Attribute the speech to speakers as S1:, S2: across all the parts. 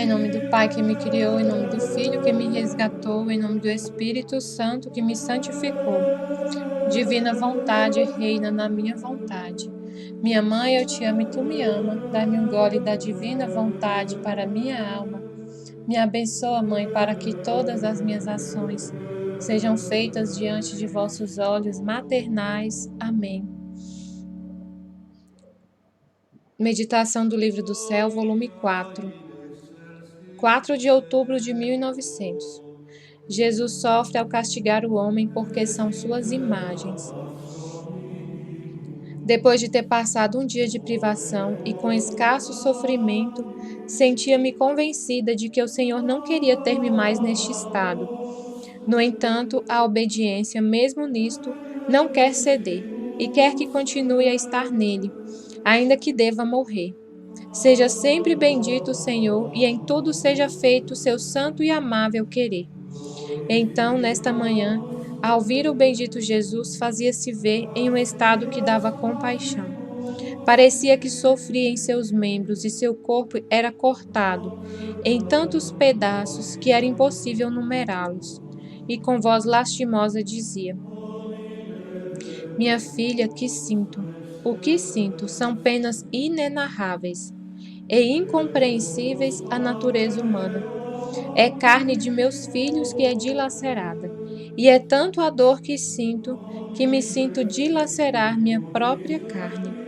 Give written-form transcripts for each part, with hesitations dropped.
S1: Em nome do Pai que me criou, em nome do Filho que me resgatou, em nome do Espírito Santo que me santificou. Divina vontade reina na minha vontade. Minha mãe, eu te amo e tu me ama. Dá-me um gole da divina vontade para minha alma. Me abençoa, Mãe, para que todas as minhas ações sejam feitas diante de vossos olhos maternais. Amém. Meditação do Livro do Céu, volume 4. 4 de outubro de 1900. Jesus sofre ao castigar o homem porque são suas imagens. Depois de ter passado um dia de privação e com escasso sofrimento, sentia-me convencida de que o Senhor não queria ter-me mais neste estado. No entanto, a obediência, mesmo nisto, não quer ceder e quer que continue a estar nele, ainda que deva morrer. Seja sempre bendito o Senhor e em tudo seja feito o seu santo e amável querer. Então, nesta manhã, ao ouvir o bendito Jesus, fazia-se ver em um estado que dava compaixão. Parecia que sofria em seus membros e seu corpo era cortado em tantos pedaços que era impossível numerá-los. E com voz lastimosa dizia: Minha filha, que sinto? O que sinto são penas inenarráveis e incompreensíveis à natureza humana. É carne de meus filhos que é dilacerada, e é tanto a dor que me sinto dilacerar minha própria carne.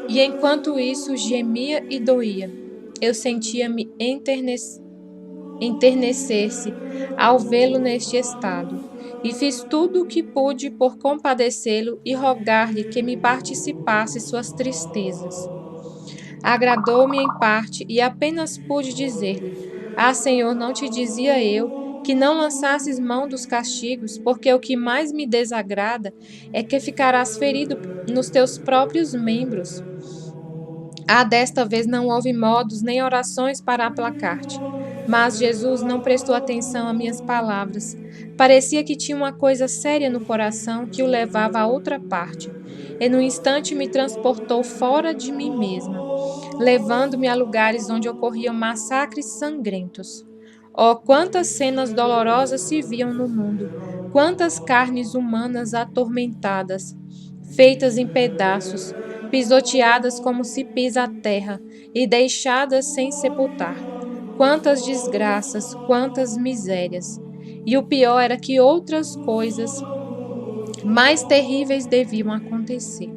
S1: E enquanto isso gemia e doía, eu sentia-me enternecer-se ao vê-lo neste estado, e fiz tudo o que pude por compadecê-lo e rogar-lhe que me participasse suas tristezas. Agradou-me em parte e apenas pude dizer-lhe: Ah, Senhor, não te dizia eu que não lançasses mão dos castigos, porque o que mais me desagrada é que ficarás ferido nos teus próprios membros. Ah, desta vez não houve modos nem orações para aplacar-te. Mas Jesus não prestou atenção a minhas palavras. Parecia que tinha uma coisa séria no coração que o levava a outra parte. E no instante me transportou fora de mim mesma, levando-me a lugares onde ocorriam massacres sangrentos. Oh, quantas cenas dolorosas se viam no mundo, quantas carnes humanas atormentadas, feitas em pedaços, pisoteadas como se pisa a terra e deixadas sem sepultar. Quantas desgraças, quantas misérias. E o pior era que outras coisas mais terríveis deviam acontecer.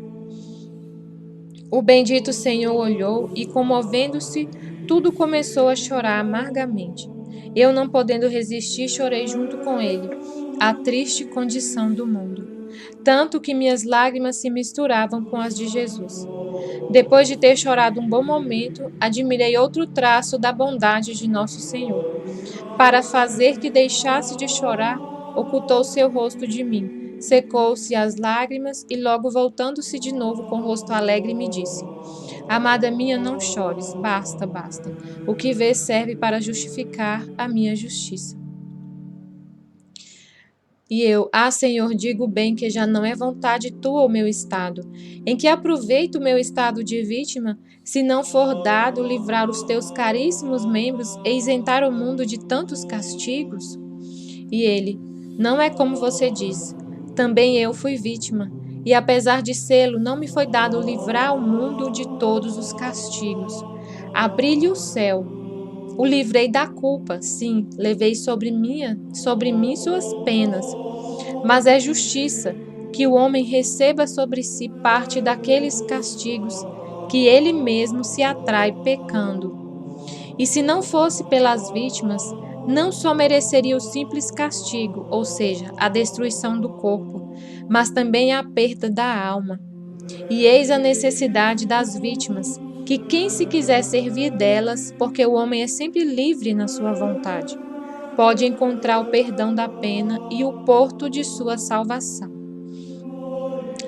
S1: O bendito Senhor olhou e, comovendo-se, tudo começou a chorar amargamente. Eu, não podendo resistir, chorei junto com ele, a triste condição do mundo, tanto que minhas lágrimas se misturavam com as de Jesus. Depois de ter chorado um bom momento, admirei outro traço da bondade de nosso Senhor. Para fazer que deixasse de chorar, ocultou seu rosto de mim, secou-se as lágrimas e logo voltando-se de novo com o rosto alegre me disse: Amada minha, não chores, basta, basta. O que vês serve para justificar a minha justiça. E eu, Senhor, digo bem que já não é vontade tua o meu estado. Em que aproveito o meu estado de vítima, se não for dado livrar os teus caríssimos membros e isentar o mundo de tantos castigos? E ele, não é como você diz. Também eu fui vítima, e apesar de sê-lo, não me foi dado livrar o mundo de todos os castigos. Abri-lhe o céu. O livrei da culpa, sim, levei sobre mim suas penas. Mas é justiça que o homem receba sobre si parte daqueles castigos que ele mesmo se atrai pecando. E se não fosse pelas vítimas, não só mereceria o simples castigo, ou seja, a destruição do corpo, mas também a perda da alma. E eis a necessidade das vítimas, que quem se quiser servir delas, porque o homem é sempre livre na sua vontade, pode encontrar o perdão da pena e o porto de sua salvação.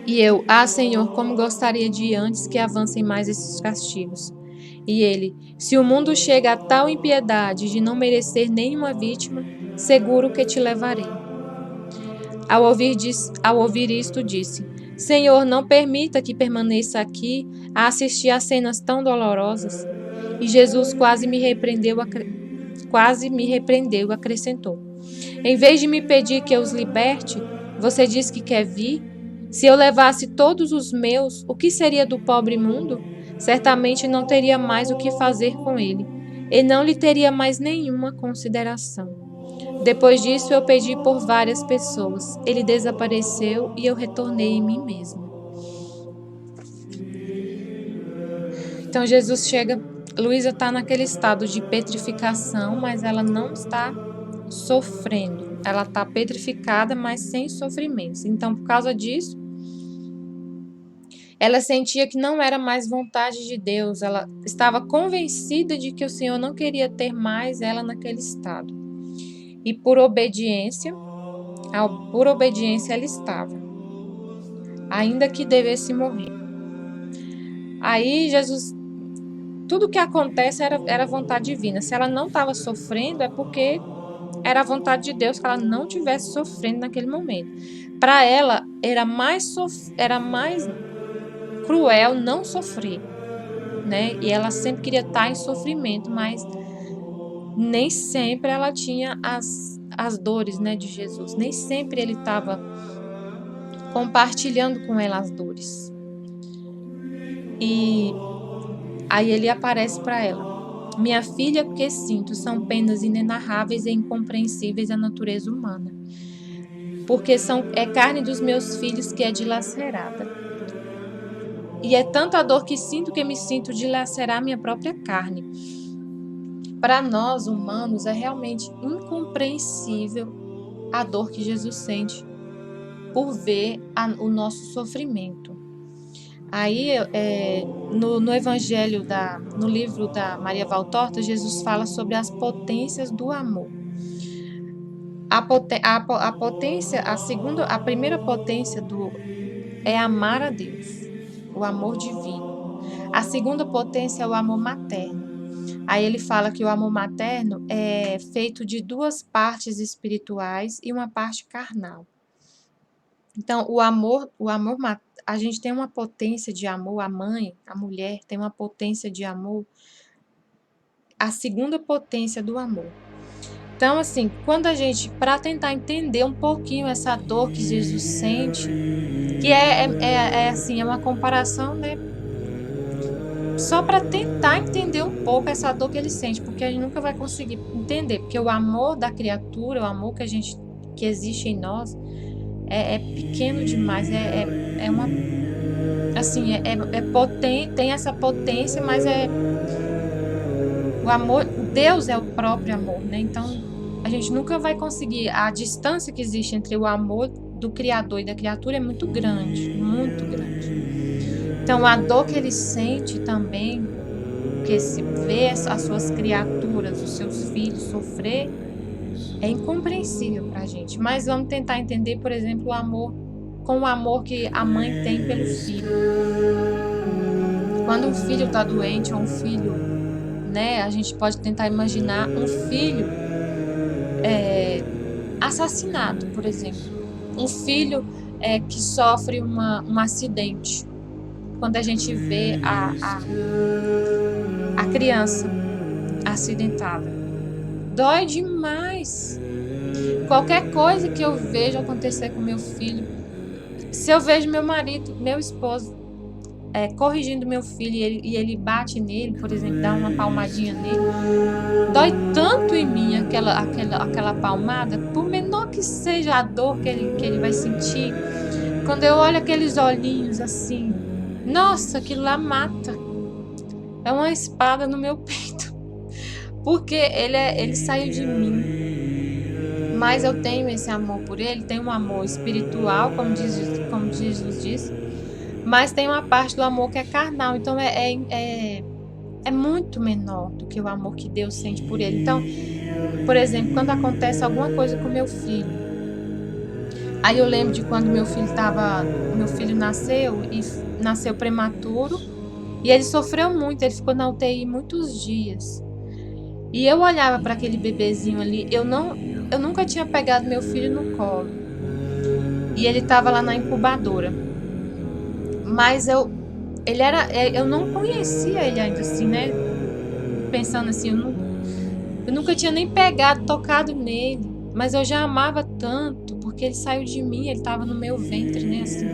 S1: E eu, Senhor, como gostaria de antes que avancem mais esses castigos. E ele, se o mundo chega a tal impiedade de não merecer nenhuma vítima, seguro que te levarei. Ao ouvir isto, disse: Senhor, não permita que permaneça aqui a assistir a cenas tão dolorosas. E Jesus quase me repreendeu, e acrescentou: Em vez de me pedir que eu os liberte, você diz que quer vir? Se eu levasse todos os meus, o que seria do pobre mundo? Certamente não teria mais o que fazer com ele, e não lhe teria mais nenhuma consideração. Depois disso, eu pedi por várias pessoas. Ele desapareceu e eu retornei em mim mesma. Então, Jesus chega. Luísa está naquele estado de petrificação, mas ela não está sofrendo. Ela está petrificada, mas sem sofrimentos. Então, por causa disso, ela sentia que não era mais vontade de Deus. Ela estava convencida de que o Senhor não queria ter mais ela naquele estado. E por obediência ela estava, ainda que devesse morrer. Aí Jesus, tudo que acontece era vontade divina. Se ela não estava sofrendo, é porque era a vontade de Deus que ela não estivesse sofrendo naquele momento. Para ela, era mais cruel não sofrer, né? E ela sempre queria estar em sofrimento, mas nem sempre ela tinha as dores, né, de Jesus. Nem sempre ele estava compartilhando com ela as dores. E aí ele aparece para ela. Minha filha, o que sinto são penas inenarráveis e incompreensíveis à natureza humana, porque é carne dos meus filhos que é dilacerada. E é tanta dor que sinto que me sinto dilacerar minha própria carne. Para nós, humanos, é realmente incompreensível a dor que Jesus sente por ver o nosso sofrimento. Aí, no Evangelho, no livro da Maria Valtorta, Jesus fala sobre as potências do amor. A potência, a primeira potência é amar a Deus, o amor divino. A segunda potência é o amor materno. Aí ele fala que o amor materno é feito de duas partes espirituais e uma parte carnal. Então, a gente tem uma potência de amor, a mãe, a mulher tem uma potência de amor, a segunda potência do amor. Então, assim, para tentar entender um pouquinho essa dor que Jesus sente, que assim, é uma comparação, né? Só para tentar entender um pouco essa dor que ele sente, porque a gente nunca vai conseguir entender, porque o amor da criatura, o amor que existe em nós, é pequeno demais, é uma, assim, potente, tem essa potência, mas o amor, Deus é o próprio amor, né? Então, a gente nunca vai conseguir, a distância que existe entre o amor do Criador e da criatura é muito grande, muito grande. Então, a dor que ele sente também, porque se vê as suas criaturas, os seus filhos sofrer, é incompreensível para a gente. Mas vamos tentar entender, por exemplo, o amor que a mãe tem pelo filho. Quando um filho está doente ou um filho, né, a gente pode tentar imaginar um filho assassinado, por exemplo. Um filho que sofre um acidente. Quando a gente vê a criança acidentada. Dói demais. Qualquer coisa que eu vejo acontecer com meu filho, se eu vejo meu marido, meu esposo, corrigindo meu filho e ele bate nele, por exemplo, dá uma palmadinha nele, dói tanto em mim aquela palmada, por menor que seja a dor que ele vai sentir. Quando eu olho aqueles olhinhos assim, nossa, aquilo lá mata. É uma espada no meu peito. Porque ele saiu de mim. Mas eu tenho esse amor por ele, tenho um amor espiritual, como Jesus diz, mas tem uma parte do amor que é carnal, então é muito menor do que o amor que Deus sente por ele. Então, por exemplo, quando acontece alguma coisa com meu filho, aí eu lembro de quando meu filho nasceu prematuro, e ele sofreu muito, ele ficou na UTI muitos dias. E eu olhava para aquele bebezinho ali, eu nunca tinha pegado meu filho no colo. E ele estava lá na incubadora. Mas eu não conhecia ele ainda assim, né? pensando assim, eu nunca tinha nem pegado, tocado nele, mas eu já amava tanto, porque ele saiu de mim, ele estava no meu ventre, né? Assim,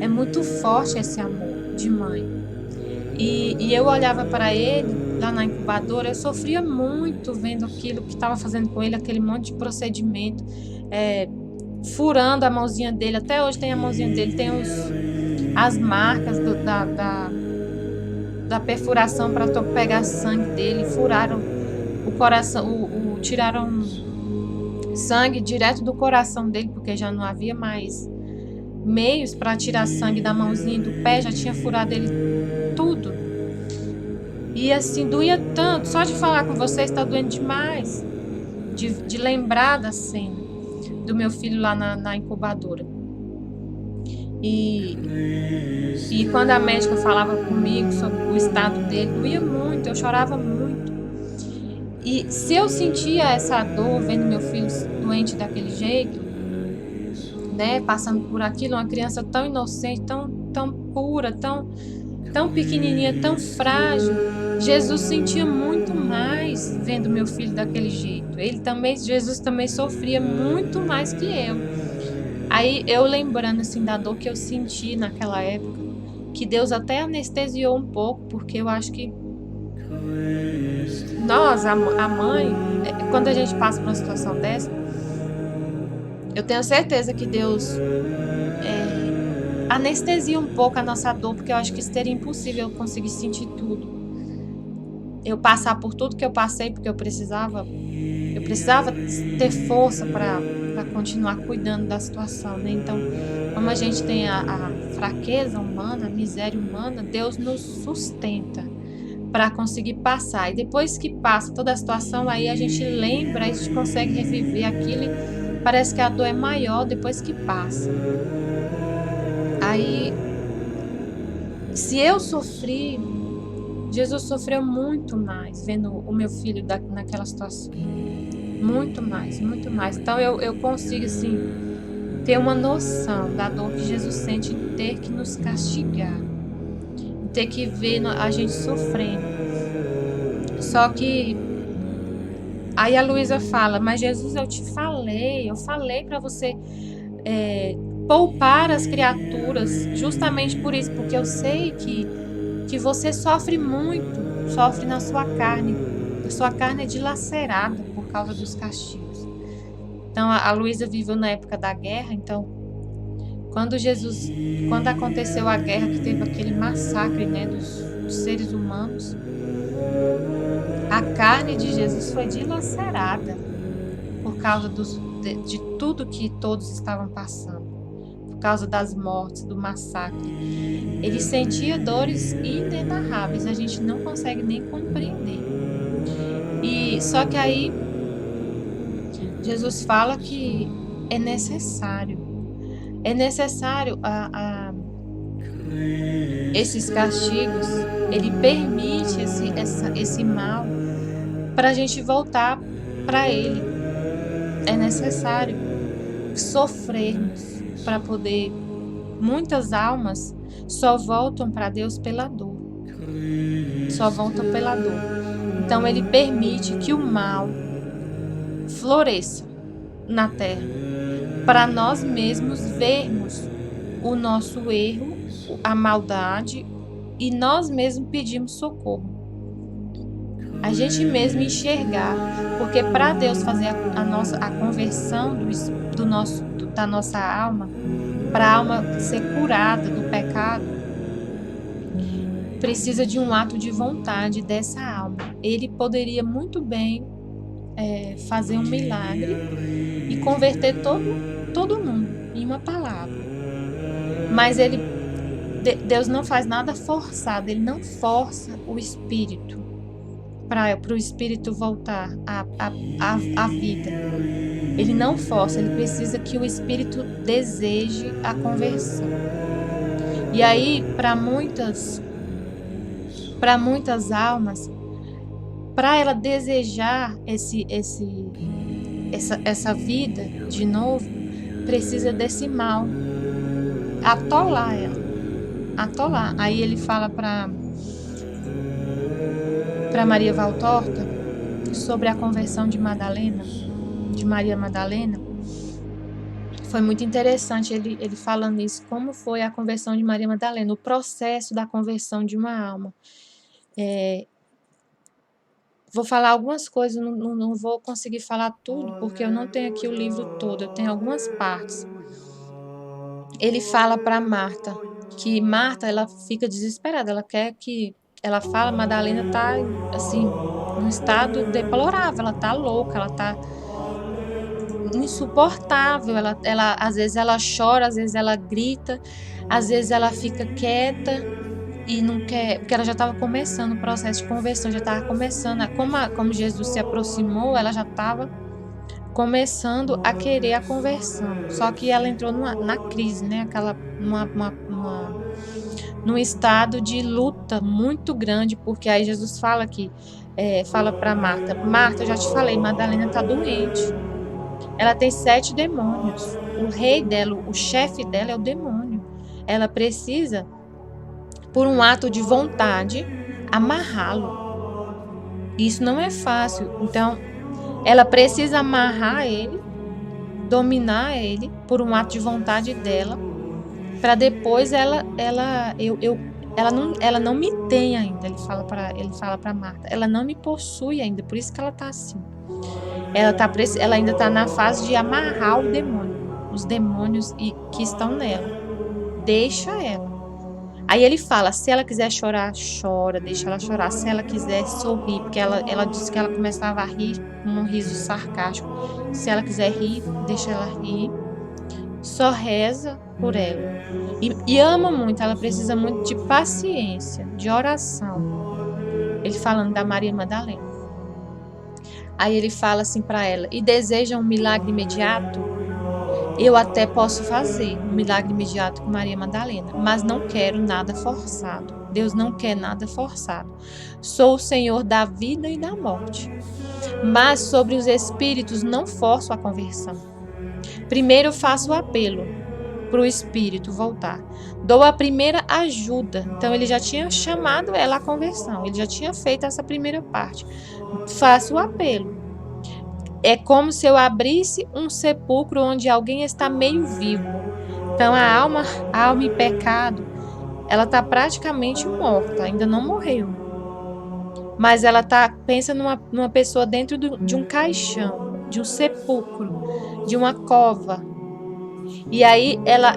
S1: é muito forte esse amor de mãe. E eu olhava para ele lá na incubadora, eu sofria muito vendo aquilo que estava fazendo com ele, aquele monte de procedimento, furando a mãozinha dele. Até hoje tem a mãozinha dele, tem as marcas da perfuração para pegar sangue dele, furaram o coração, tiraram sangue direto do coração dele, porque já não havia mais meios para tirar sangue da mãozinha e do pé, já tinha furado ele tudo. E assim, doía tanto, só de falar com vocês está doendo demais, de lembrar da cena do meu filho lá na incubadora. E quando a médica falava comigo sobre o estado dele, doía muito, eu chorava muito. E se eu sentia essa dor vendo meu filho doente daquele jeito, né, passando por aquilo, uma criança tão inocente, tão pura, tão pequenininha, tão frágil, Jesus sentia muito mais vendo meu filho daquele jeito. Jesus também sofria muito mais que eu. Aí eu lembrando assim da dor que eu senti naquela época, que Deus até anestesiou um pouco, porque eu acho que nós, a mãe, quando a gente passa por uma situação dessa, eu tenho certeza que Deus anestesia um pouco a nossa dor, porque eu acho que seria impossível eu conseguir sentir tudo. Eu passar por tudo que eu passei, porque eu precisava ter força para continuar cuidando da situação, né? Então, como a gente tem a fraqueza humana, a miséria humana, Deus nos sustenta para conseguir passar. E depois que passa toda a situação, aí a gente lembra, a gente consegue reviver aquilo e parece que a dor é maior depois que passa. Aí, se eu sofri, Jesus sofreu muito mais vendo o meu filho naquela situação. Muito mais, muito mais. Então eu consigo, assim, ter uma noção da dor que Jesus sente em ter que nos castigar, em ter que ver a gente sofrendo. Só que aí a Luísa fala, mas Jesus, eu falei para você poupar as criaturas, justamente por isso, porque eu sei que você sofre muito, sofre na sua carne, a sua carne é dilacerada por causa dos castigos. Então a Luísa viveu na época da guerra, então quando aconteceu a guerra, que teve aquele massacre, né, dos seres humanos, a carne de Jesus foi dilacerada por causa de tudo que todos estavam passando, por causa das mortes, do massacre. Ele sentia dores inenarráveis, a gente não consegue nem compreender. E só que aí Jesus fala que é necessário esses castigos, ele permite esse mal para a gente voltar para ele. É necessário sofrermos para poder. Muitas almas só voltam para Deus pela dor. Só voltam pela dor. Então ele permite que o mal floresça na terra, para nós mesmos vermos o nosso erro, a maldade, e nós mesmos pedimos socorro. A gente mesmo enxergar, porque para Deus fazer a conversão da nossa alma, para a alma ser curada do pecado, precisa de um ato de vontade dessa alma. Ele poderia muito bem fazer um milagre e converter todo mundo em uma palavra. Mas Deus não faz nada forçado, ele não força o espírito para o espírito voltar à vida. Ele não força, ele precisa que o espírito deseje a conversão. E aí, para muitas almas, para ela desejar essa vida de novo, precisa desse mal atolar ela. Atolar. Aí ele fala para Maria Valtorta sobre a conversão de Maria Madalena. Foi muito interessante ele falando isso, como foi a conversão de Maria Madalena, o processo da conversão de uma alma. Vou falar algumas coisas, não vou conseguir falar tudo, porque eu não tenho aqui o livro todo, eu tenho algumas partes. Ele fala para Marta, que Marta, ela fica desesperada, ela quer que... Ela fala, Madalena tá, assim, num estado deplorável, ela tá louca, ela tá insuportável, às vezes ela chora, às vezes ela grita, às vezes ela fica quieta e não quer, porque ela já estava começando o processo de conversão, já estava começando, como Jesus se aproximou, ela já estava começando a querer a conversão, só que ela entrou na crise, né, num estado de luta muito grande, porque aí Jesus fala fala para Marta, Marta, eu já te falei, Madalena está doente, ela tem 7 demônios, o rei dela, o chefe dela é o demônio, ela precisa, por um ato de vontade, amarrá-lo. Isso não é fácil. Então, ela precisa amarrar ele, dominar ele, por um ato de vontade dela, para depois ela não me tem ainda. Ele fala para Marta, ela não me possui ainda, por isso que ela tá assim. Ela ainda tá na fase de amarrar o demônio, os demônios que estão nela. Deixa ela. Aí ele fala, se ela quiser chorar, chora, deixa ela chorar. Se ela quiser sorrir, porque ela disse que ela começava a rir com um riso sarcástico. Se ela quiser rir, deixa ela rir. Só reza por ela. E ama muito, ela precisa muito de paciência, de oração. Ele falando da Maria Madalena. Aí ele fala assim para ela, e deseja um milagre imediato? Eu até posso fazer um milagre imediato com Maria Madalena, mas não quero nada forçado. Deus não quer nada forçado. Sou o Senhor da vida e da morte. Mas sobre os espíritos não forço a conversão. Primeiro faço o apelo para o espírito voltar. Dou a primeira ajuda. Então ele já tinha chamado ela à conversão. Ele já tinha feito essa primeira parte. Faço o apelo. É como se eu abrisse um sepulcro onde alguém está meio vivo. Então a alma em pecado, ela está praticamente morta, ainda não morreu. Mas ela pensa numa pessoa dentro de um caixão, de um sepulcro, de uma cova. E aí ela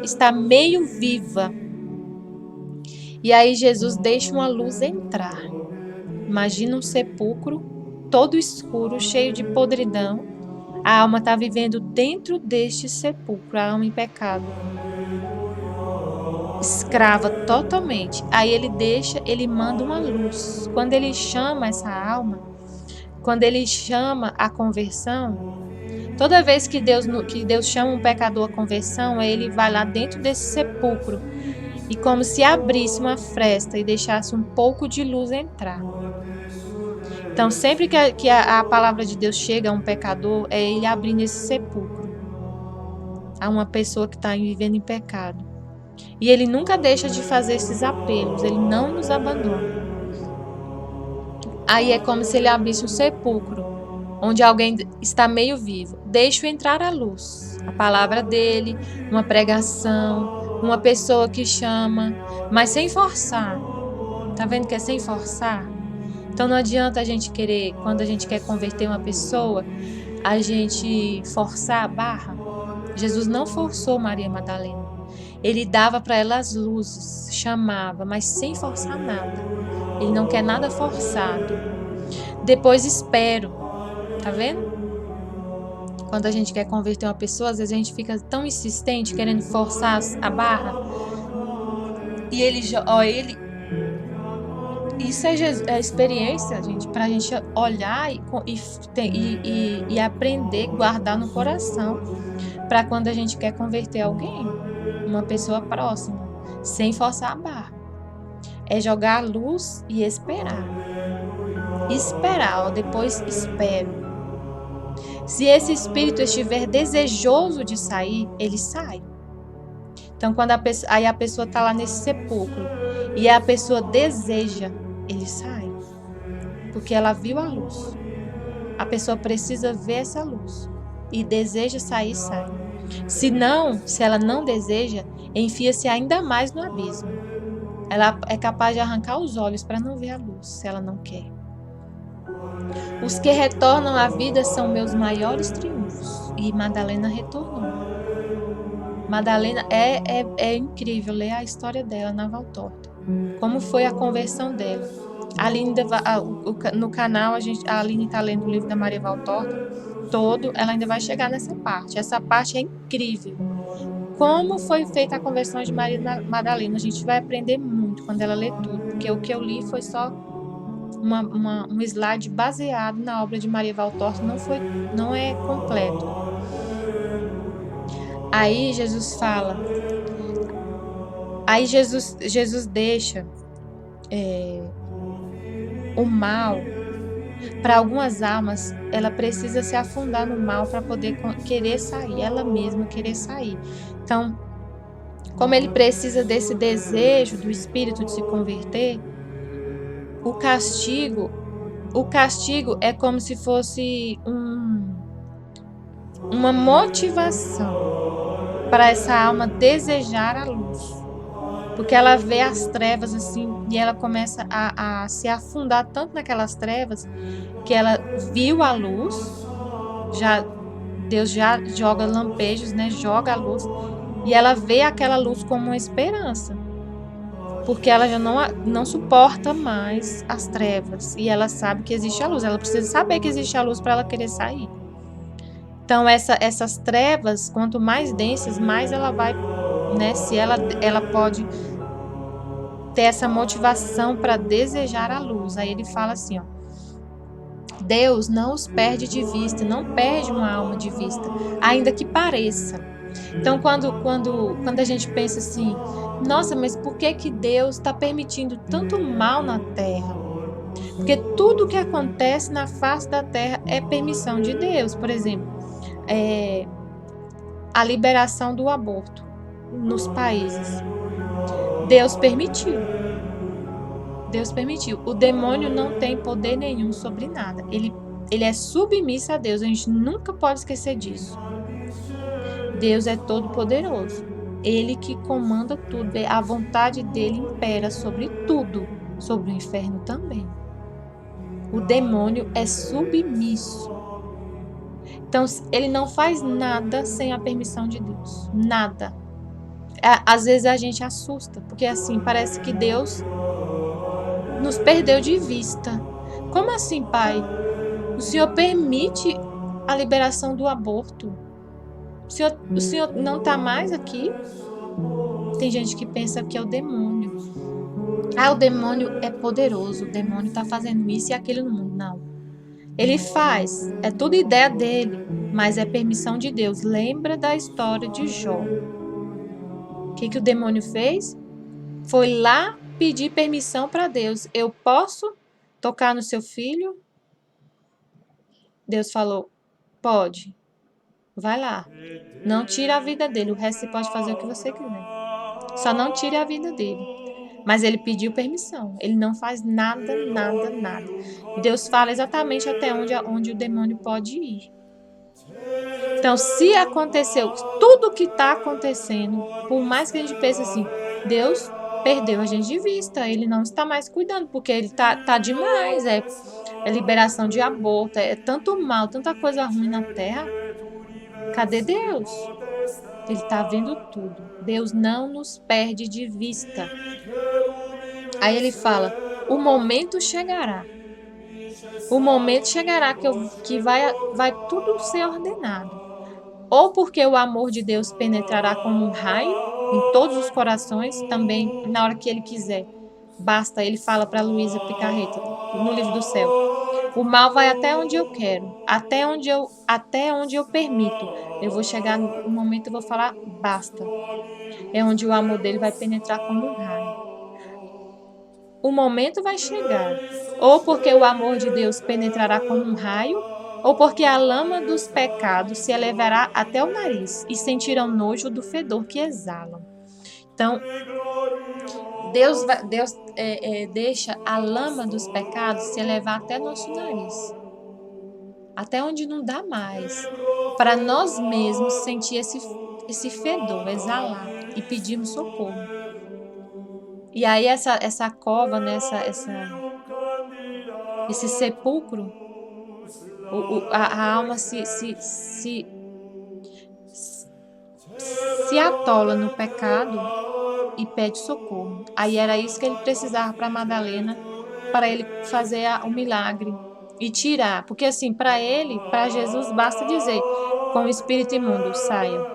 S1: está meio viva. E aí Jesus deixa uma luz entrar. Imagina um sepulcro todo escuro, cheio de podridão. A alma está vivendo dentro deste sepulcro, a alma em pecado. Escrava totalmente. Aí ele manda uma luz. Quando ele chama essa alma, quando ele chama a conversão, toda vez que Deus chama um pecador à conversão, ele vai lá dentro desse sepulcro e como se abrisse uma fresta e deixasse um pouco de luz entrar. Então, sempre que a palavra de Deus chega a um pecador, é ele abrindo esse sepulcro a uma pessoa que está vivendo em pecado. E ele nunca deixa de fazer esses apelos, ele não nos abandona. Aí é como se ele abrisse um sepulcro, onde alguém está meio vivo. Deixa entrar a luz, a palavra dele, uma pregação, uma pessoa que chama, mas sem forçar. Tá vendo que é sem forçar? Então não adianta a gente querer, quando a gente quer converter uma pessoa, a gente forçar a barra. Jesus não forçou Maria Madalena. Ele dava para ela as luzes, chamava, mas sem forçar nada. Ele não quer nada forçado. Depois espero. Tá vendo? Quando a gente quer converter uma pessoa, às vezes a gente fica tão insistente, querendo forçar a barra. E isso é experiência, gente, para a gente olhar e aprender, guardar no coração, para quando a gente quer converter alguém, uma pessoa próxima, sem forçar a barra. É jogar a luz e esperar. Esperar, depois espero. Se esse espírito estiver desejoso de sair, ele sai. Então, quando a pessoa está lá nesse sepulcro e a pessoa deseja, ele sai. porque ela viu a luz. A pessoa precisa ver essa luz e deseja sair, sai. Se ela não deseja, enfia-se ainda mais no abismo. Ela é capaz de arrancar os olhos para não ver a luz, se ela não quer. Os que retornam à vida são meus maiores triunfos. E Madalena retornou. Madalena é incrível ler a história dela na Valtorta. Como foi a conversão dela. A Aline, no canal, a Aline está lendo o livro da Maria Valtorta todo, ela ainda vai chegar nessa parte. Essa parte é incrível. Como foi feita a conversão de Maria Madalena. A gente vai aprender muito quando ela lê tudo, porque o que eu li foi só um slide baseado na obra de Maria Valtorta, não é completo. Aí Jesus fala, aí Jesus deixa o mal. Para algumas almas, ela precisa se afundar no mal para poder querer sair, ela mesma querer sair. Então, como ele precisa desse desejo do espírito de se converter, o castigo é como se fosse uma motivação para essa alma desejar a luz. Porque ela vê as trevas assim e ela começa a se afundar tanto naquelas trevas que ela viu a luz, Deus já joga lampejos, né? Joga a luz e ela vê aquela luz como uma esperança. Porque ela já não suporta mais as trevas e ela sabe que existe a luz. Ela precisa saber que existe a luz para ela querer sair. Então essas trevas, quanto mais densas, mais ela vai, né? Se ela pode ter essa motivação para desejar a luz. Aí ele fala assim, ó: Deus não os perde de vista, não perde uma alma de vista, ainda que pareça. Então, quando a gente pensa assim, nossa, mas por que Deus está permitindo tanto mal na Terra? Porque tudo que acontece na face da Terra é permissão de Deus. Por exemplo, a liberação do aborto nos países. Deus permitiu. Deus permitiu. O demônio não tem poder nenhum sobre nada. Ele é submisso a Deus. A gente nunca pode esquecer disso. Deus é todo poderoso. Ele que comanda tudo. A vontade dele impera sobre tudo. Sobre o inferno também. O demônio é submisso. Então, ele não faz nada sem a permissão de Deus. Nada. Às vezes a gente assusta. Porque assim, parece que Deus nos perdeu de vista. Como assim, Pai? O Senhor permite a liberação do aborto? O Senhor não está mais aqui? Tem gente que pensa que é o demônio. O demônio é poderoso, o demônio está fazendo isso e aquilo no mundo. Não. Ele faz, é tudo ideia dele, mas é permissão de Deus. Lembra da história de Jó. O que o demônio fez? Foi lá pedir permissão para Deus. Eu posso tocar no seu filho? Deus falou, pode. Vai lá. Não tira a vida dele. O resto você pode fazer o que você quiser. Só não tire a vida dele. Mas ele pediu permissão. Ele não faz nada, nada, nada. Deus fala exatamente até onde o demônio pode ir. Então, se aconteceu tudo o que está acontecendo, por mais que a gente pense assim, Deus perdeu a gente de vista. Ele não está mais cuidando, porque ele tá demais. É liberação de aborto, é tanto mal, tanta coisa ruim na terra. Cadê Deus? Ele está vendo tudo. Deus não nos perde de vista. Aí ele fala, o momento chegará. O momento chegará que vai tudo ser ordenado. Ou porque o amor de Deus penetrará como um raio em todos os corações, também na hora que ele quiser. Basta, ele fala para Luísa Picarreta, no livro do céu. O mal vai até onde eu quero, até onde eu permito. Eu vou chegar no momento, eu vou falar, basta. É onde o amor dele vai penetrar como um raio. O momento vai chegar, ou porque o amor de Deus penetrará como um raio, ou porque a lama dos pecados se elevará até o nariz e sentirão nojo do fedor que exalam. Então, Deus deixa a lama dos pecados se elevar até nosso nariz, até onde não dá mais, para nós mesmos sentir esse fedor, exalar e pedirmos socorro. E aí essa cova, né, esse sepulcro, a alma se atola no pecado e pede socorro. Aí era isso que ele precisava para Madalena, para ele fazer o milagre e tirar. Porque assim, para ele, para Jesus, basta dizer com o espírito imundo, saia.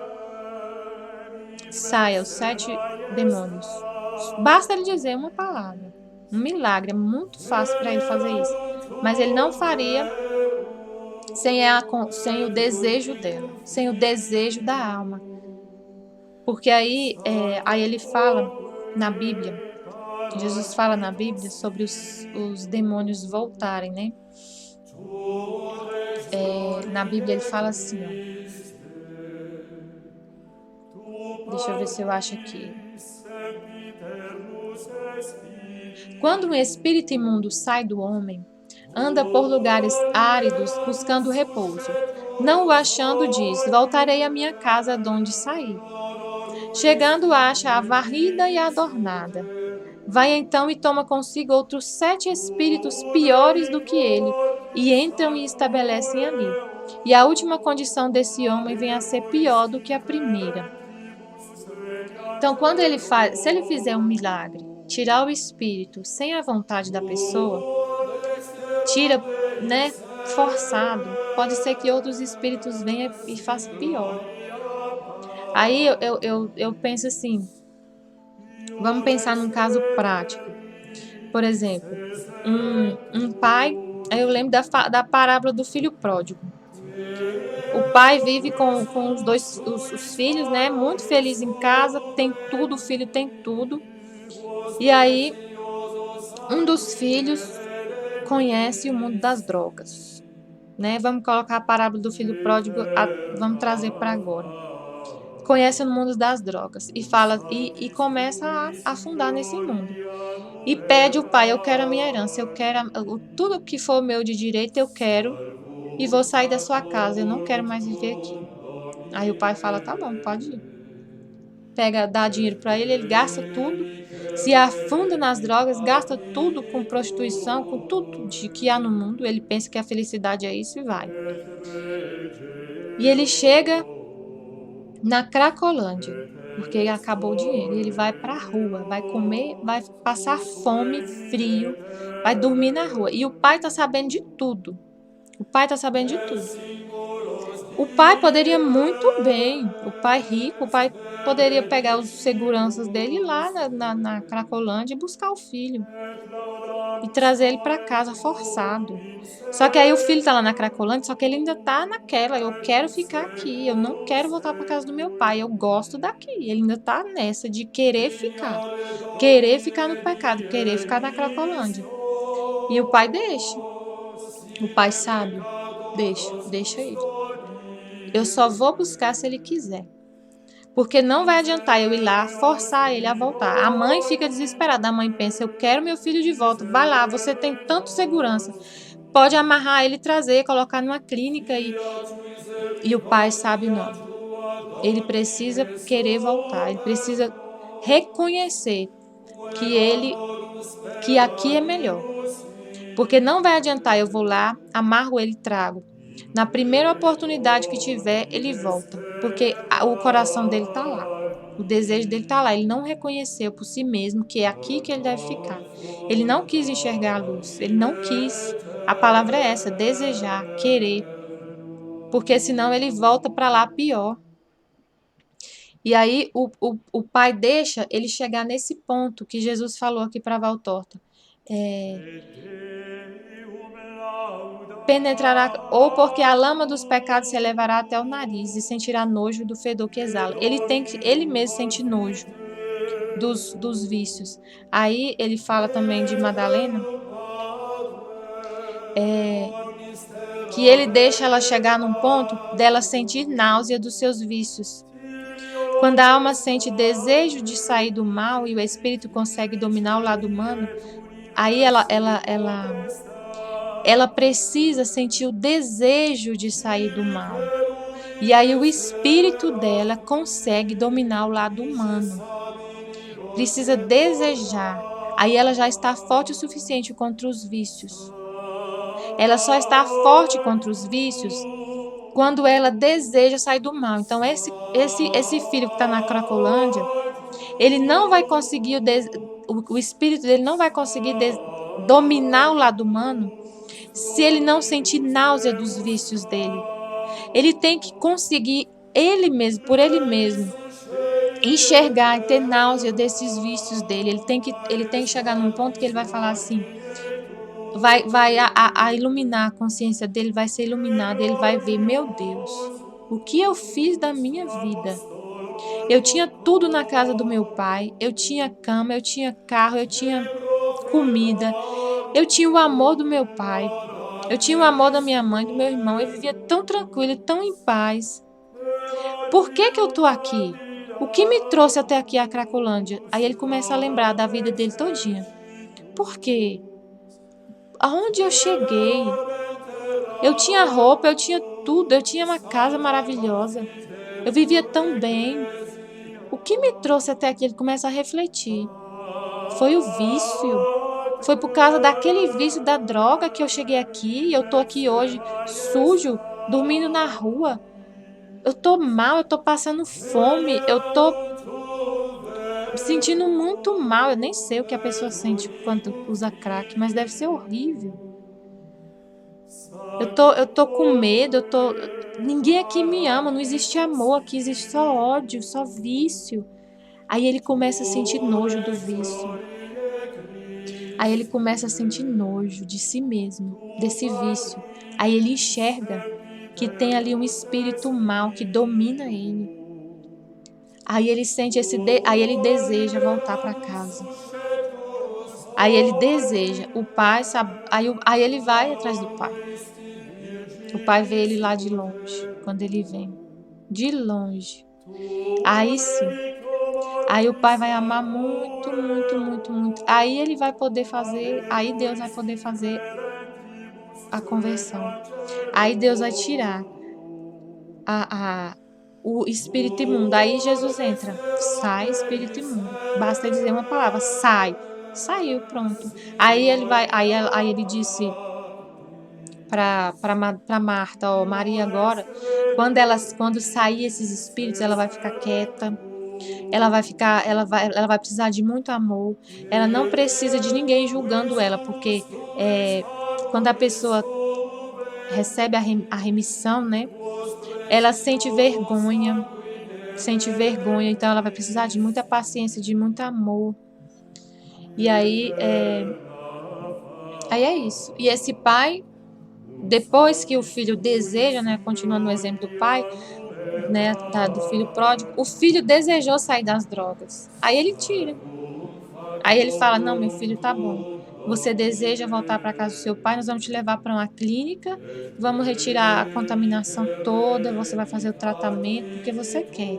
S1: Saia os 7 demônios. Basta ele dizer uma palavra. Um milagre. É muito fácil para ele fazer isso. Mas ele não faria sem o desejo dela, sem o desejo da alma. Porque aí ele fala na Bíblia, Jesus fala na Bíblia sobre os demônios voltarem, né? Na Bíblia ele fala assim, ó. Deixa eu ver se eu acho aqui. Quando um espírito imundo sai do homem, anda por lugares áridos buscando repouso. Não o achando, diz: voltarei à minha casa de onde saí. Chegando, acha-a varrida e adornada. Vai então e toma consigo outros 7 espíritos piores do que ele, e entram e estabelecem ali. E a última condição desse homem vem a ser pior do que a primeira. Então, se ele fizer um milagre, tirar o espírito sem a vontade da pessoa, tira, né, forçado, pode ser que outros espíritos venham e façam pior. Aí eu penso assim, vamos pensar num caso prático. Por exemplo, um pai, aí eu lembro da parábola do filho pródigo. O pai vive com os filhos, né? Muito feliz em casa, tem tudo, o filho tem tudo. E aí, um dos filhos conhece o mundo das drogas, né? Vamos colocar a parábola do filho pródigo, vamos trazer para agora. Conhece o mundo das drogas e começa a afundar nesse mundo. E pede o pai: eu quero a minha herança, eu quero tudo que for meu de direito, eu quero, e vou sair da sua casa, eu não quero mais viver aqui. Aí o pai fala: tá bom, pode ir. Dá dinheiro para ele, ele gasta tudo, se afunda nas drogas, gasta tudo com prostituição, com tudo que há no mundo. Ele pensa que a felicidade é isso e vai. E ele chega na Cracolândia, porque acabou o dinheiro. E ele vai para a rua, vai comer, vai passar fome, frio, vai dormir na rua. E o pai tá sabendo de tudo. O pai tá sabendo de tudo. O pai poderia muito bem, o pai rico, o pai poderia pegar os seguranças dele e ir lá na Cracolândia e buscar o filho. E trazer ele para casa forçado. Só que aí o filho tá lá na Cracolândia, só que ele ainda tá naquela: eu quero ficar aqui, eu não quero voltar para casa do meu pai, eu gosto daqui. Ele ainda tá nessa de querer ficar no pecado, querer ficar na Cracolândia. E o pai deixa. O pai sábio deixa ele. Eu só vou buscar se ele quiser. Porque não vai adiantar eu ir lá forçar ele a voltar. A mãe fica desesperada. A mãe pensa: eu quero meu filho de volta. Vai lá, você tem tanto segurança. Pode amarrar ele, trazer, colocar numa clínica e o pai sabe não. Ele precisa querer voltar. Ele precisa reconhecer que aqui é melhor. Porque não vai adiantar eu vou lá, amarro ele e trago. Na primeira oportunidade que tiver, ele volta. Porque o coração dele tá lá. O desejo dele tá lá. Ele não reconheceu por si mesmo que é aqui que ele deve ficar. Ele não quis enxergar a luz. Ele não quis. A palavra é essa: desejar, querer. Porque senão ele volta para lá pior. E aí o pai deixa ele chegar nesse ponto que Jesus falou aqui para Valtorta. Penetrará, ou porque a lama dos pecados se elevará até o nariz e sentirá nojo do fedor que exala. Ele mesmo sente nojo dos vícios. Aí ele fala também de Madalena, que ele deixa ela chegar num ponto dela sentir náusea dos seus vícios. Quando a alma sente desejo de sair do mal e o espírito consegue dominar o lado humano, aí ela precisa sentir o desejo de sair do mal. E aí o espírito dela consegue dominar o lado humano. Precisa desejar. Aí ela já está forte o suficiente contra os vícios. Ela só está forte contra os vícios quando ela deseja sair do mal. Então esse filho que está na Cracolândia, ele não vai conseguir o espírito dele não vai conseguir dominar o lado humano se ele não sentir náusea dos vícios dele. Ele tem que conseguir ele mesmo, por ele mesmo, enxergar e ter náusea desses vícios dele. Ele tem que chegar num ponto que ele vai falar assim, vai a iluminar a consciência dele, vai ser iluminada, ele vai ver, meu Deus, o que eu fiz da minha vida? Eu tinha tudo na casa do meu pai, eu tinha cama, eu tinha carro, eu tinha comida, eu tinha o amor do meu pai, eu tinha o amor da minha mãe, do meu irmão, eu vivia tão tranquilo, tão em paz. Por que que eu tô aqui? O que me trouxe até aqui a Cracolândia? Aí ele começa a lembrar da vida dele todinha. Por quê? Aonde eu cheguei? Eu tinha roupa, eu tinha tudo, eu tinha uma casa maravilhosa. Eu vivia tão bem. O que me trouxe até aqui? Ele começa a refletir. Foi o vício. Foi por causa daquele vício da droga que eu cheguei aqui e eu tô aqui hoje sujo, dormindo na rua. Eu tô mal, eu tô passando fome, eu tô me sentindo muito mal. Eu nem sei o que a pessoa sente quando usa crack, mas deve ser horrível. Eu tô com medo, ninguém aqui me ama, não existe amor, aqui existe só ódio, só vício. Aí ele começa a sentir nojo do vício. Aí ele começa a sentir nojo de si mesmo, desse vício. Aí ele enxerga que tem ali um espírito mau que domina ele. Aí ele sente aí ele deseja voltar para casa. Aí ele deseja, o pai sabe, aí ele vai atrás do pai. O pai vê ele lá de longe, quando ele vem, de longe. Aí sim. Aí o pai vai amar muito, muito, muito, muito. Aí ele vai poder fazer, aí Deus vai poder fazer a conversão. Aí Deus vai tirar o espírito imundo. Aí Jesus entra. Sai, espírito imundo. Basta dizer uma palavra, sai. Saiu, pronto. Aí ele disse para Marta, ó, Maria agora, quando sair esses espíritos, ela vai ficar quieta. Ela vai precisar de muito amor. Ela não precisa de ninguém julgando ela, porque quando a pessoa recebe a remissão, né? Ela sente vergonha, então ela vai precisar de muita paciência, de muito amor. E aí é isso. E esse pai, depois que o filho deseja, né, continuando no exemplo do pai, né, do filho pródigo, o filho desejou sair das drogas. Aí ele tira. Aí ele fala: não, meu filho, tá bom. Você deseja voltar para casa do seu pai? Nós vamos te levar para uma clínica, vamos retirar a contaminação toda, você vai fazer o tratamento porque você quer,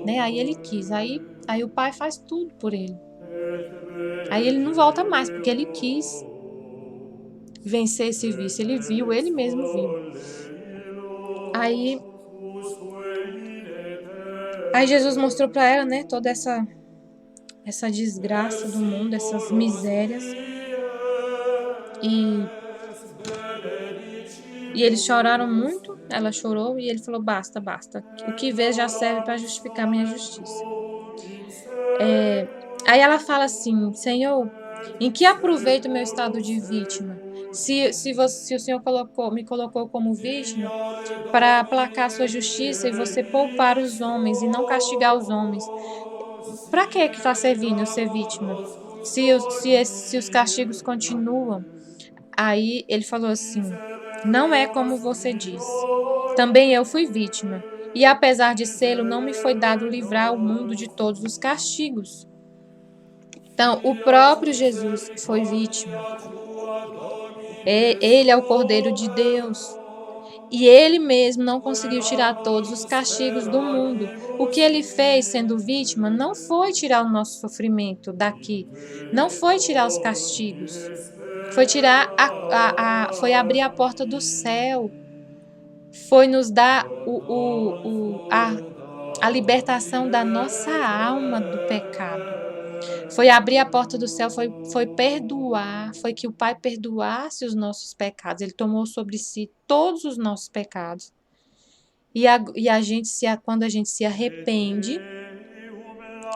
S1: né? Aí ele quis. Aí o pai faz tudo por ele. Aí ele não volta mais porque ele quis vencer esse vício. Ele viu, ele mesmo viu. Aí Jesus mostrou para ela, né, toda essa desgraça do mundo, essas misérias. E eles choraram muito, ela chorou e ele falou: basta, basta. O que vês já serve para justificar minha justiça. Aí ela fala assim: Senhor, em que aproveito o meu estado de vítima? Se o Senhor me colocou como vítima para aplacar a sua justiça e você poupar os homens e não castigar os homens, para que está servindo eu ser vítima? Se os castigos continuam. Aí ele falou assim: não é como você diz. Também eu fui vítima, e apesar de sê-lo, não me foi dado livrar o mundo de todos os castigos. Então, o próprio Jesus foi vítima. Ele é o Cordeiro de Deus. E ele mesmo não conseguiu tirar todos os castigos do mundo. O que ele fez sendo vítima não foi tirar o nosso sofrimento daqui, não foi tirar os castigos, foi tirar foi abrir a porta do céu, foi nos dar a libertação da nossa alma do pecado. Foi abrir a porta do céu, foi perdoar, foi que o Pai perdoasse os nossos pecados. Ele tomou sobre si todos os nossos pecados. Quando a gente se arrepende,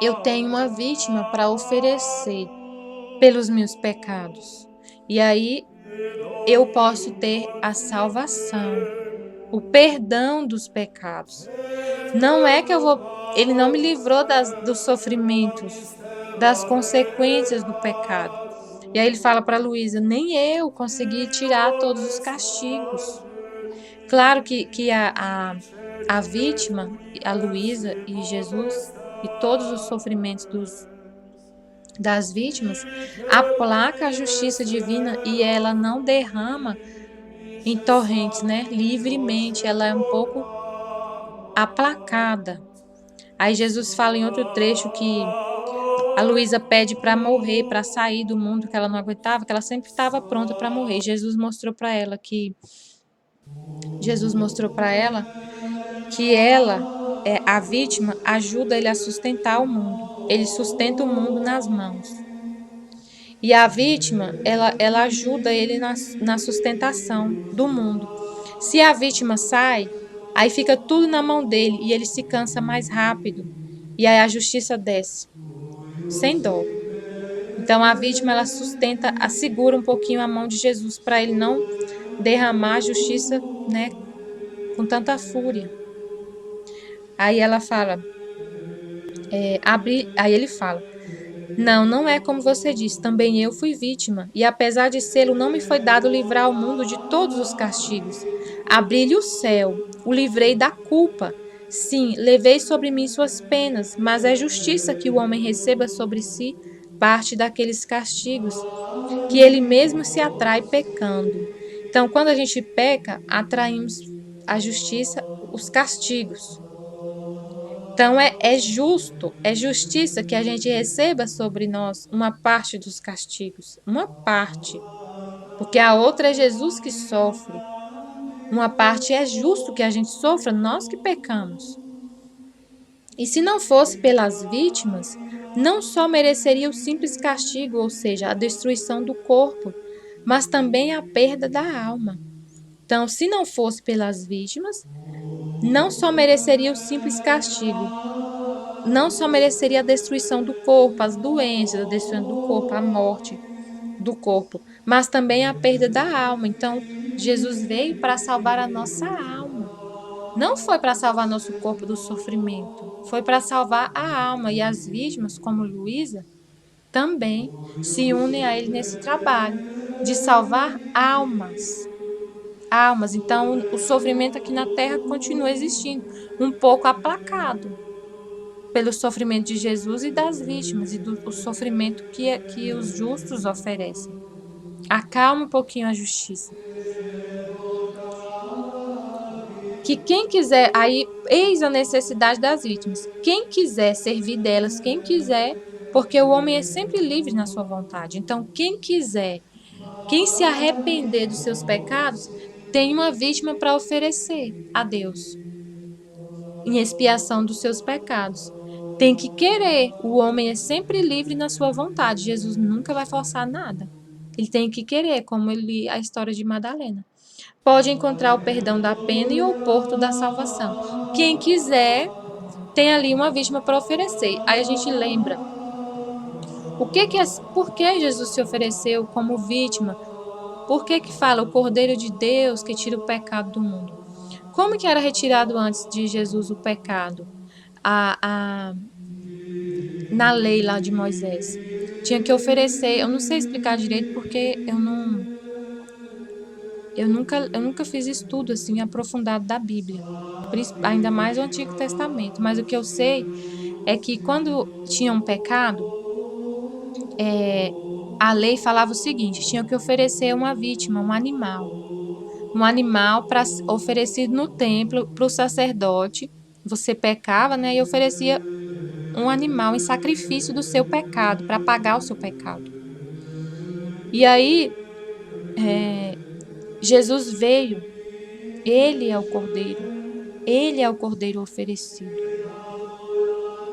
S1: eu tenho uma vítima para oferecer pelos meus pecados. E aí eu posso ter a salvação, o perdão dos pecados. Não é que ele não me livrou dos sofrimentos, das consequências do pecado. E aí ele fala para Luísa, nem eu consegui tirar todos os castigos. Claro que a vítima, a Luísa e Jesus, e todos os sofrimentos das vítimas, aplaca a justiça divina e ela não derrama em torrentes, né? Livremente, ela é um pouco aplacada. Aí Jesus fala em outro trecho que a Luísa pede para morrer, para sair do mundo que ela não aguentava, que ela sempre estava pronta para morrer. Jesus mostrou para ela que ela, a vítima, ajuda ele a sustentar o mundo. Ele sustenta o mundo nas mãos. E a vítima, ela ajuda ele na sustentação do mundo. Se a vítima sai, aí fica tudo na mão dele e ele se cansa mais rápido. E aí a justiça desce, sem dó. Então a vítima, ela sustenta, segura um pouquinho a mão de Jesus para ele não derramar a justiça, né, com tanta fúria. Aí ela fala, aí ele fala, não é como você disse, também eu fui vítima, e apesar de sê-lo, não me foi dado livrar o mundo de todos os castigos. Abri-lhe o céu, o livrei da culpa. Sim, levei sobre mim suas penas, mas é justiça que o homem receba sobre si parte daqueles castigos, que ele mesmo se atrai pecando. Então, quando a gente peca, atraímos a justiça, os castigos. Então é justo, é justiça que a gente receba sobre nós uma parte dos castigos, uma parte, porque a outra é Jesus que sofre. Uma parte é justo que a gente sofra, nós que pecamos. E se não fosse pelas vítimas, não só mereceria o simples castigo, ou seja, a destruição do corpo, mas também a perda da alma. Então, se não fosse pelas vítimas, não só mereceria o simples castigo, não só mereceria a destruição do corpo, as doenças, a destruição do corpo, a morte do corpo, mas também a perda da alma. Então, Jesus veio para salvar a nossa alma. Não foi para salvar nosso corpo do sofrimento, foi para salvar a alma. E as vítimas, como Luísa, também se unem a ele nesse trabalho de salvar almas. Almas. Então, o sofrimento aqui na terra continua existindo, um pouco aplacado pelo sofrimento de Jesus e das vítimas e do sofrimento que os justos oferecem. Acalma um pouquinho a justiça. Que quem quiser, aí, eis a necessidade das vítimas. Quem quiser servir delas, quem quiser, porque o homem é sempre livre na sua vontade. Então, quem quiser, quem se arrepender dos seus pecados, tem uma vítima para oferecer a Deus em expiação dos seus pecados. Tem que querer. O homem é sempre livre na sua vontade. Jesus nunca vai forçar nada. Ele tem que querer, como a história de Madalena. Pode encontrar o perdão da pena e o porto da salvação. Quem quiser, tem ali uma vítima para oferecer. Aí a gente lembra por que Jesus se ofereceu como vítima? Por que fala o Cordeiro de Deus que tira o pecado do mundo? Como que era retirado antes de Jesus o pecado? Na lei lá de Moisés. Tinha que oferecer, eu não sei explicar direito porque eu nunca fiz estudo assim aprofundado da Bíblia, ainda mais o Antigo Testamento, mas o que eu sei é que quando tinha um pecado, a lei falava o seguinte, tinha que oferecer uma vítima, um animal, um animal oferecido no templo para o sacerdote. Você pecava, né? E oferecia um animal em sacrifício do seu pecado, para pagar o seu pecado. E aí, Jesus veio, ele é o cordeiro, ele é o cordeiro oferecido.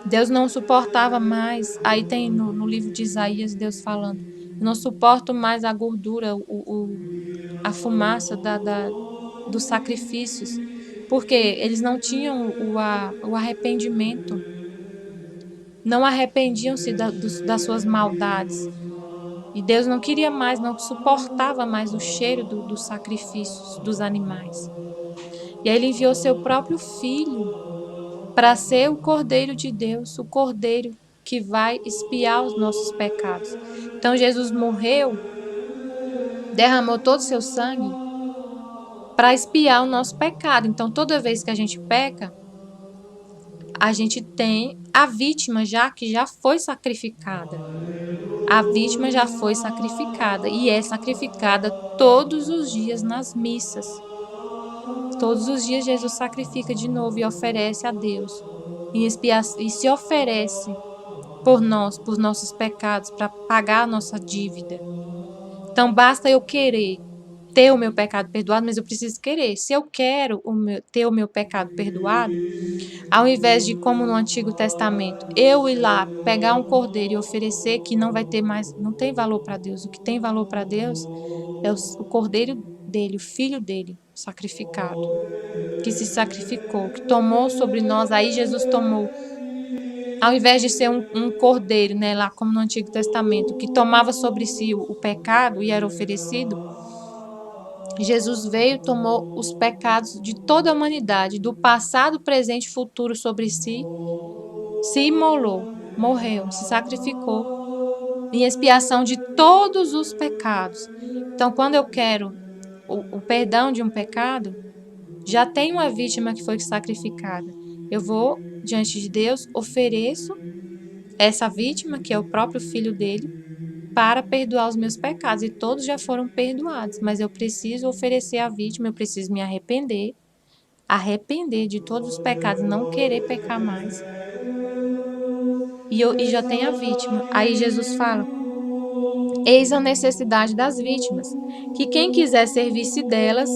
S1: Deus não suportava mais, aí tem no livro de Isaías, Deus falando, eu não suporto mais a gordura, a fumaça dos sacrifícios, porque eles não tinham o arrependimento, não arrependiam-se das suas maldades. E Deus não queria mais, não suportava mais o cheiro dos sacrifícios dos animais. E aí ele enviou seu próprio filho para ser o Cordeiro de Deus, o Cordeiro que vai expiar os nossos pecados. Então Jesus morreu, derramou todo o seu sangue para expiar o nosso pecado. Então toda vez que a gente peca, a gente tem a vítima que já foi sacrificada. A vítima já foi sacrificada e é sacrificada todos os dias nas missas. Todos os dias Jesus sacrifica de novo e oferece a Deus e se oferece por nós, por nossos pecados, para pagar a nossa dívida. Então basta eu querer ter o meu pecado perdoado, mas eu preciso querer. Se eu quero ter o meu pecado perdoado, ao invés de, como no Antigo Testamento, eu ir lá pegar um cordeiro e oferecer, que não vai ter mais, não tem valor para Deus. O que tem valor para Deus é o cordeiro dele, o filho dele, sacrificado, que se sacrificou, que tomou sobre nós. Aí Jesus tomou, ao invés de ser um cordeiro, né, lá como no Antigo Testamento, que tomava sobre si o pecado e era oferecido, Jesus veio e tomou os pecados de toda a humanidade, do passado, presente e futuro sobre si, se imolou, morreu, se sacrificou em expiação de todos os pecados. Então, quando eu quero o perdão de um pecado, já tem uma vítima que foi sacrificada. Eu vou diante de Deus, ofereço essa vítima, que é o próprio filho dele, para perdoar os meus pecados. E todos já foram perdoados, mas eu preciso oferecer a vítima, eu preciso me arrepender de todos os pecados, não querer pecar mais. E já tem a vítima. Aí Jesus fala: eis a necessidade das vítimas, que quem quiser servir-se delas,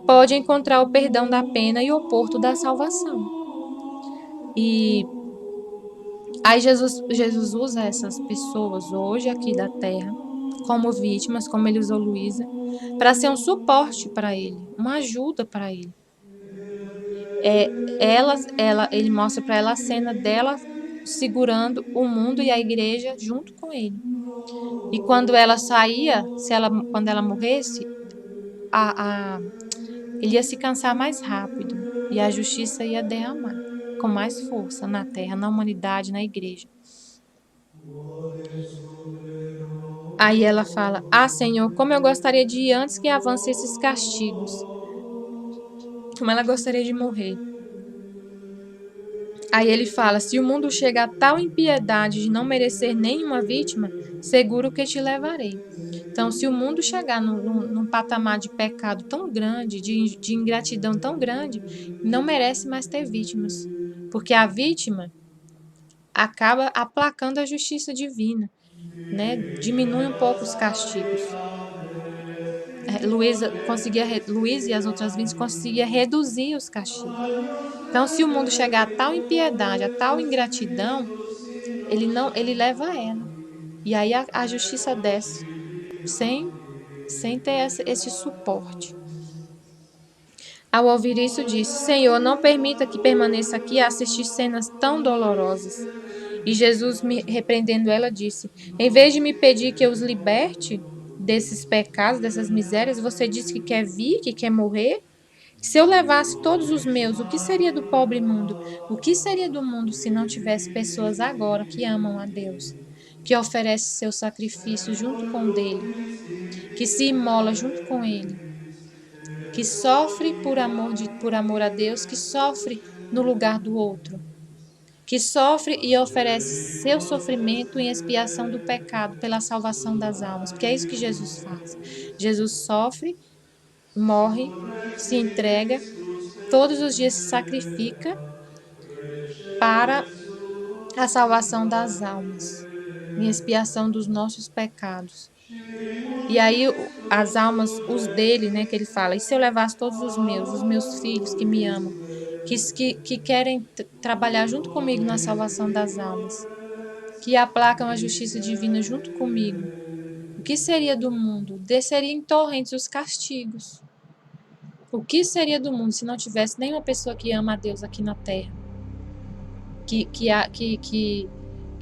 S1: pode encontrar o perdão da pena e o porto da salvação. E aí Jesus usa essas pessoas hoje aqui da terra como vítimas, como ele usou Luísa, para ser um suporte para ele, uma ajuda para ele. Ele mostra para ela a cena dela segurando o mundo e a igreja junto com ele. E quando ela saía, quando ela morresse, ele ia se cansar mais rápido e a justiça ia derramar com mais força na terra, na humanidade, na igreja. Aí ela fala: ah, Senhor, como eu gostaria de ir antes que avancem esses castigos. Como ela gostaria de morrer. Aí ele fala: se o mundo chega a tal impiedade de não merecer nenhuma vítima, seguro que te levarei. Então, se o mundo chegar num patamar de pecado tão grande, de ingratidão tão grande, não merece mais ter vítimas. Porque a vítima acaba aplacando a justiça divina, né? Diminui um pouco os castigos. Luísa e as outras vítimas conseguiam reduzir os castigos. Então, se o mundo chegar a tal impiedade, a tal ingratidão, ele leva ela. E aí a justiça desce, sem ter esse suporte. Ao ouvir isso, disse: Senhor, não permita que permaneça aqui a assistir cenas tão dolorosas. E Jesus, me repreendendo ela, disse: em vez de me pedir que eu os liberte desses pecados, dessas misérias, você disse que quer vir, que quer morrer? Se eu levasse todos os meus, o que seria do pobre mundo? O que seria do mundo se não tivesse pessoas agora que amam a Deus, que oferecem seu sacrifício junto com o dele, que se imola junto com ele, que sofre por amor a Deus, que sofre no lugar do outro, que sofre e oferece seu sofrimento em expiação do pecado pela salvação das almas, porque é isso que Jesus faz. Jesus sofre morre, se entrega, todos os dias se sacrifica para a salvação das almas, em expiação dos nossos pecados. E aí as almas, os dele, né, que ele fala, e se eu levasse todos os meus filhos que me amam, que querem trabalhar junto comigo na salvação das almas, que aplacam a justiça divina junto comigo, o que seria do mundo? Desceria em torrentes os castigos. O que seria do mundo se não tivesse nenhuma pessoa que ama a Deus aqui na terra? Que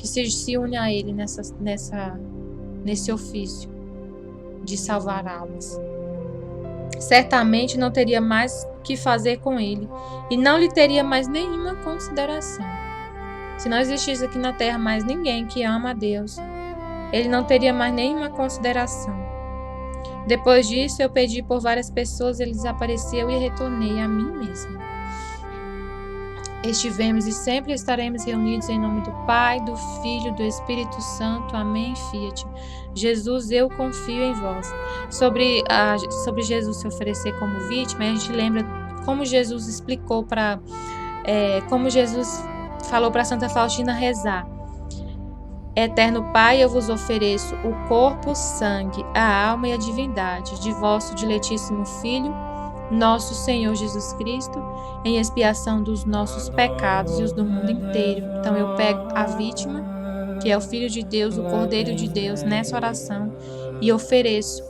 S1: se une a Ele nesse ofício de salvar almas. Certamente não teria mais o que fazer com Ele e não lhe teria mais nenhuma consideração. Se não existisse aqui na terra mais ninguém que ama a Deus, Ele não teria mais nenhuma consideração. Depois disso, eu pedi por várias pessoas, ele desapareceu e retornei a mim mesmo. Estivemos e sempre estaremos reunidos em nome do Pai, do Filho, do Espírito Santo. Amém. Fiat. Jesus, eu confio em vós. Sobre Jesus se oferecer como vítima, a gente lembra como Jesus explicou como Jesus falou para Santa Faustina rezar. Eterno Pai, eu vos ofereço o corpo, o sangue, a alma e a divindade de vosso diletíssimo Filho, nosso Senhor Jesus Cristo, em expiação dos nossos pecados e os do mundo inteiro. Então eu pego a vítima, que é o Filho de Deus, o Cordeiro de Deus, nessa oração e ofereço,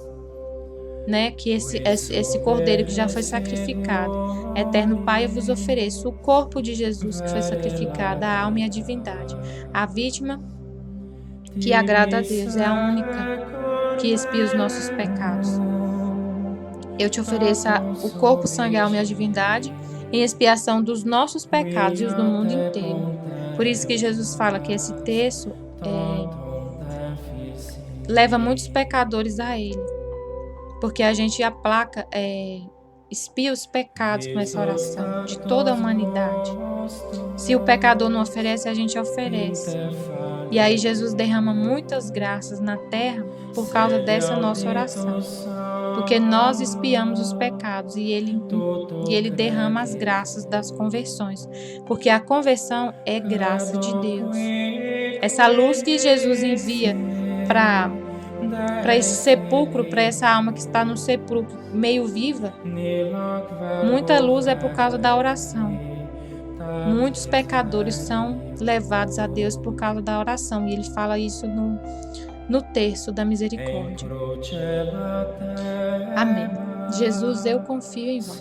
S1: né, que esse Cordeiro que já foi sacrificado. Eterno Pai, eu vos ofereço o corpo de Jesus que foi sacrificado, a alma e a divindade. A vítima que agrada a Deus, é a única que expia os nossos pecados. Eu te ofereço o corpo, sangue, a alma e a divindade em expiação dos nossos pecados e os do mundo inteiro. Por isso que Jesus fala que esse terço leva muitos pecadores a Ele, porque a gente expia os pecados com essa oração de toda a humanidade. Se o pecador não oferece, a gente oferece. E aí Jesus derrama muitas graças na terra por causa dessa nossa oração. Porque nós expiamos os pecados e ele derrama as graças das conversões. Porque a conversão é graça de Deus. Essa luz que Jesus envia para esse sepulcro, para essa alma que está no sepulcro meio viva, muita luz é por causa da oração. Muitos pecadores são levados a Deus por causa da oração. E ele fala isso no terço da misericórdia. Amém. Jesus, eu confio em vós.